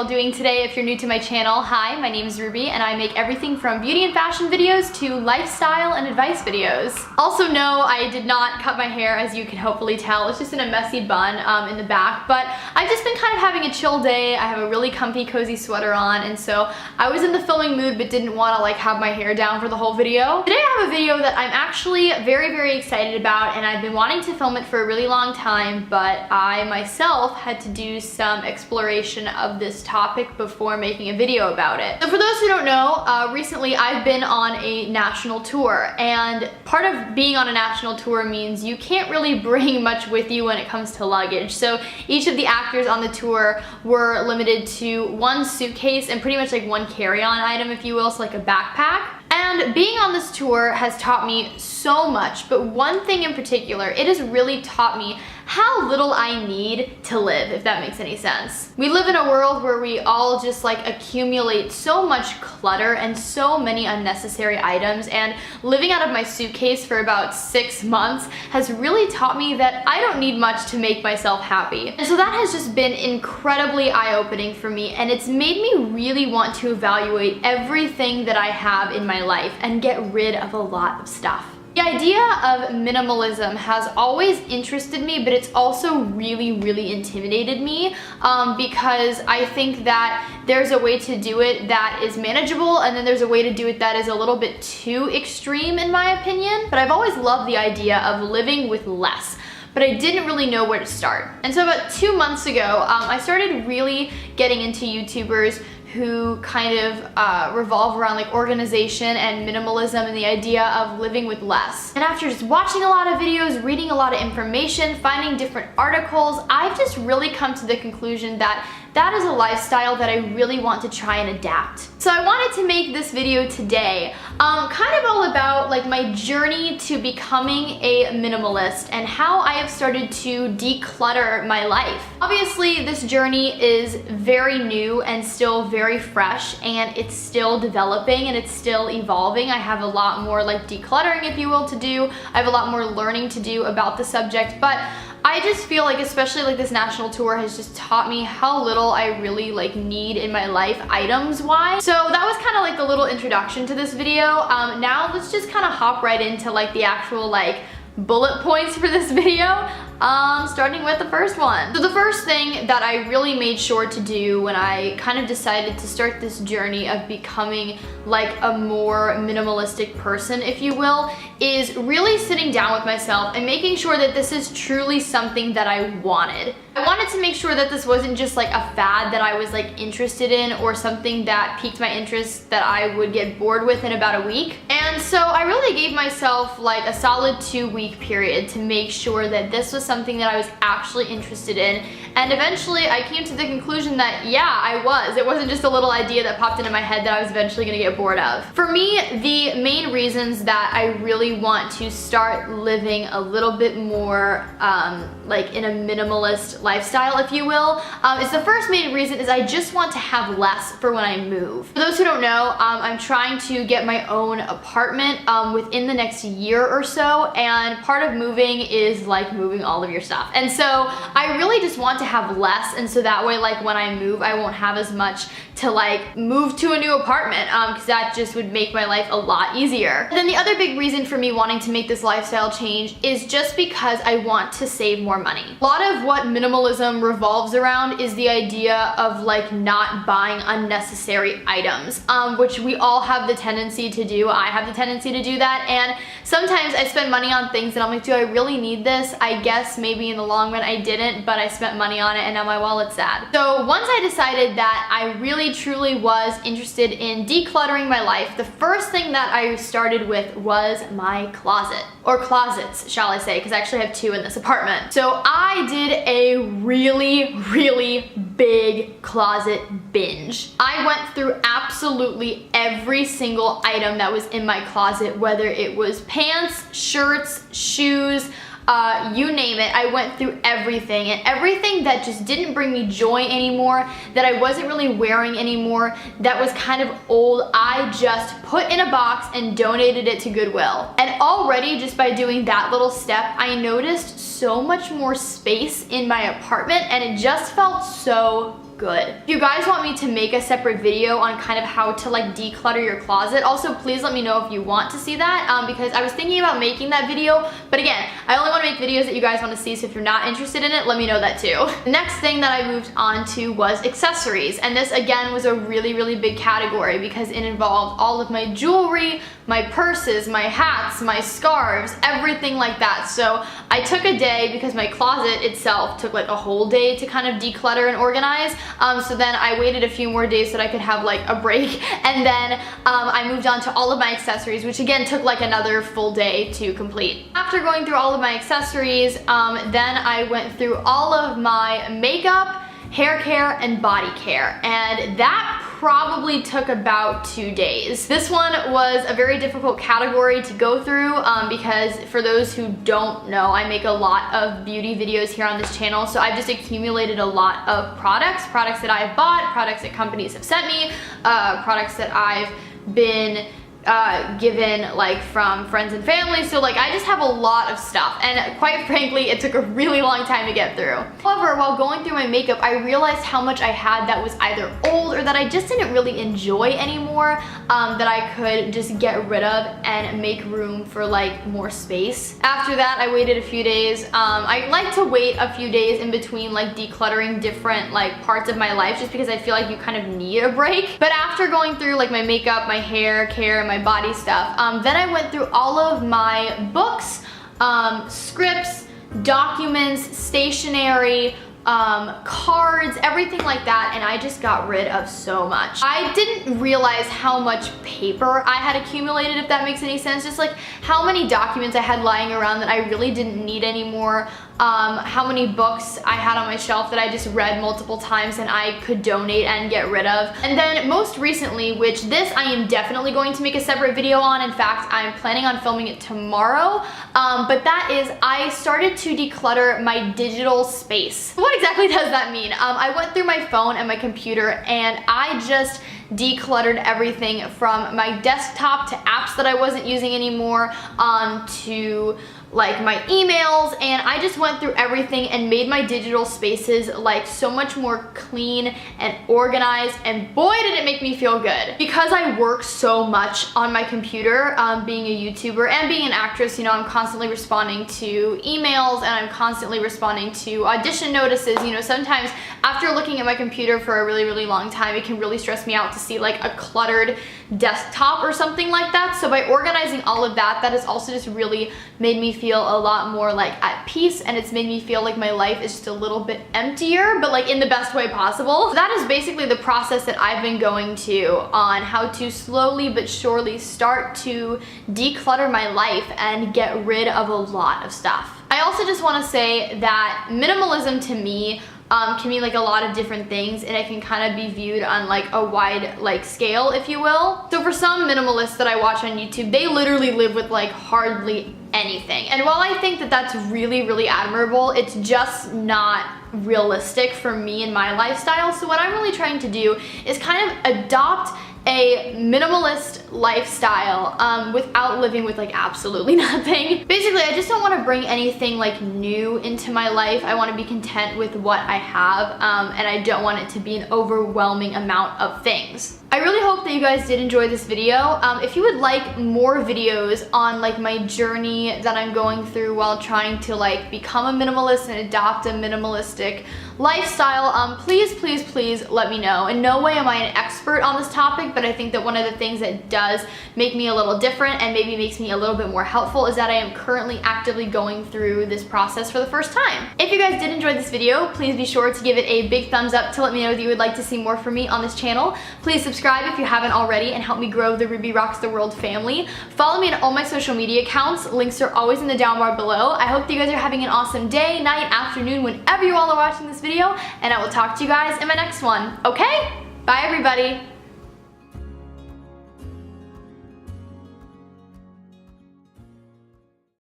all doing today? If you're new to my channel, hi, my name is Ruby and I make everything from beauty and fashion videos to lifestyle and advice videos. Also, no, I did not cut my hair, as you can hopefully tell. It's just in a messy bun in the back, but I've just been kind of having a chill day. I have a really comfy, cozy sweater on, and so I was in the filming mood but didn't want to like have my hair down for the whole video. Today I have a video that I'm actually very excited about, and I've been wanting to film it for a really long time, but I myself had to do some exploration of this topic before making a video about it. So for those who don't know, recently I've been on a national tour, and part of being on a national tour means you can't really bring much with you when it comes to luggage. So each of the actors on the tour were limited to one suitcase and pretty much like one carry-on item, if you will, so like a backpack. And being on this tour has taught me so much, but one thing in particular, it has really taught me how little I need to live, if that makes any sense. We live in a world where we all just like accumulate so much clutter and so many unnecessary items, and living out of my suitcase for about 6 months has really taught me that I don't need much to make myself happy. And so that has just been incredibly eye-opening for me, and it's made me really want to evaluate everything that I have in my life and get rid of a lot of stuff. The idea of minimalism has always interested me, but it's also really intimidated me because I think that there's a way to do it that is manageable, and then there's a way to do it that is a little bit too extreme in my opinion. But I've always loved the idea of living with less, but I didn't really know where to start. And so about 2 months ago, I started really getting into YouTubers who kind of revolve around like organization and minimalism and the idea of living with less. And after just watching a lot of videos, reading a lot of information, finding different articles, I've just really come to the conclusion that that is a lifestyle that I really want to try and adapt. So I wanted to make this video today kind of all about like my journey to becoming a minimalist and how I have started to declutter my life. Obviously, this journey is very new and still very fresh, and it's still developing and it's still evolving. I have a lot more like decluttering, if you will, to do. I have a lot more learning to do about the subject, but I just feel like, especially like this national tour has just taught me how little I really like need in my life items wise. So that was kind of like the little introduction to this video. Now let's just kind of hop right into like the actual like bullet points for this video. Starting with the first one. So the first thing that I really made sure to do when I kind of decided to start this journey of becoming like a more minimalistic person, if you will, is really sitting down with myself and making sure that this is truly something that I wanted. I wanted to make sure that this wasn't just like a fad that I was like interested in, or something that piqued my interest that I would get bored with in about a week. And so I really gave myself like a solid 2-week period to make sure that this was something that I was actually interested in. And eventually I came to the conclusion that yeah, I was. It wasn't just a little idea that popped into my head that I was eventually gonna get bored of. For me, the main reasons that I really want to start living a little bit more like in a minimalist lifestyle, if you will, is the first main reason is I just want to have less for when I move. For those who don't know, I'm trying to get my own apartment within the next year or so, and part of moving is like moving all of your stuff. And so I really just want to have less, and so that way like when I move I won't have as much to like move to a new apartment, because that just would make my life a lot easier. And then the other big reason for me wanting to make this lifestyle change is just because I want to save more money. A lot of what minimalism revolves around is the idea of like not buying unnecessary items, which we all have the tendency to do. I have the tendency to do that, and sometimes I spend money on things and I'm like, do I really need this? I guess maybe in the long run I didn't, but I spent money on it and now my wallet's sad. So once I decided that I really truly was interested in decluttering my life, the first thing that I started with was my closet, or closets shall I say, because I actually have 2 in this apartment. So I did a really big closet binge. I went through absolutely every single item that was in my closet, whether it was pants, shirts, shoes, you name it. I went through everything, and everything that just didn't bring me joy anymore, that I wasn't really wearing anymore, that was kind of old, I just put in a box and donated it to Goodwill. And already just by doing that little step, I noticed so much more space in my apartment, and it just felt so good. If you guys want me to make a separate video on kind of how to like declutter your closet, also please let me know if you want to see that, because I was thinking about making that video, but again, I only want to make videos that you guys want to see, so if you're not interested in it, let me know that too. The next thing that I moved on to was accessories, and this again was a really big category because it involved all of my jewelry, my purses, my hats, my scarves, everything like that. So I took a day because my closet itself took like a whole day to kind of declutter and organize. So then I waited a few more days so that I could have like a break, and then I moved on to all of my accessories, which again took like another full day to complete. After going through all of my accessories, then I went through all of my makeup, hair care, and body care, and that probably took about 2 days. This one was a very difficult category to go through because for those who don't know, I make a lot of beauty videos here on this channel, so I've just accumulated a lot of products that I've bought, products that companies have sent me, products that I've been given like from friends and family, so like I just have a lot of stuff, and quite frankly it took a really long time to get through. However, while going through my makeup, I realized how much I had that was either old or that I just didn't really enjoy anymore, that I could just get rid of and make room for like more space. After that, I waited a few days. I like to wait a few days in between like decluttering different like parts of my life, just because I feel like you kind of need a break. But after going through like my makeup, my hair care, my body stuff, then I went through all of my books, scripts, documents, stationery, cards, everything like that, and I just got rid of so much. I didn't realize how much paper I had accumulated, if that makes any sense. Just like how many documents I had lying around that I really didn't need anymore, how many books I had on my shelf that I just read multiple times and I could donate and get rid of. And then most recently, which this I am definitely going to make a separate video on, in fact I'm planning on filming it tomorrow, but that is I started to declutter my digital space. What exactly does that mean? I went through my phone and my computer and I just decluttered everything from my desktop to apps that I wasn't using anymore, to like my emails, and I just went through everything and made my digital spaces like so much more clean and organized, and boy did it make me feel good. Because I work so much on my computer, being a YouTuber and being an actress, you know, I'm constantly responding to emails and I'm constantly responding to audition notices. You know, sometimes after looking at my computer for a really long time, it can really stress me out to see like a cluttered desktop or something like that. So by organizing all of that, that has also just really made me feel a lot more like at peace, and it's made me feel like my life is just a little bit emptier, but like in the best way possible. So that is basically the process that I've been going to on how to slowly but surely start to declutter my life and get rid of a lot of stuff. I also just want to say that minimalism to me can mean like a lot of different things, and it can kind of be viewed on like a wide like scale, if you will. So for some minimalists that I watch on YouTube, they literally live with like hardly anything. And while I think that that's really admirable, it's just not realistic for me and my lifestyle. So what I'm really trying to do is kind of adopt a minimalist lifestyle without living with like absolutely nothing. Basically, I just don't want to bring anything like new into my life. I want to be content with what I have, and I don't want it to be an overwhelming amount of things. I really hope that you guys did enjoy this video. If you would like more videos on like my journey that I'm going through while trying to like become a minimalist and adopt a minimalistic lifestyle, please let me know. In no way am I an expert on this topic, but I think that one of the things that does make me a little different and maybe makes me a little bit more helpful is that I am currently actively going through this process for the first time. If you guys did enjoy this video, please be sure to give it a big thumbs up to let me know that you would like to see more from me on this channel. Please subscribe if you haven't already and help me grow the Ruby Rocks the World family. Follow me on all my social media accounts. Links are always in the down bar below. I hope that you guys are having an awesome day, night, afternoon, whenever you all are watching this video, and I will talk to you guys in my next one. Okay? Bye everybody.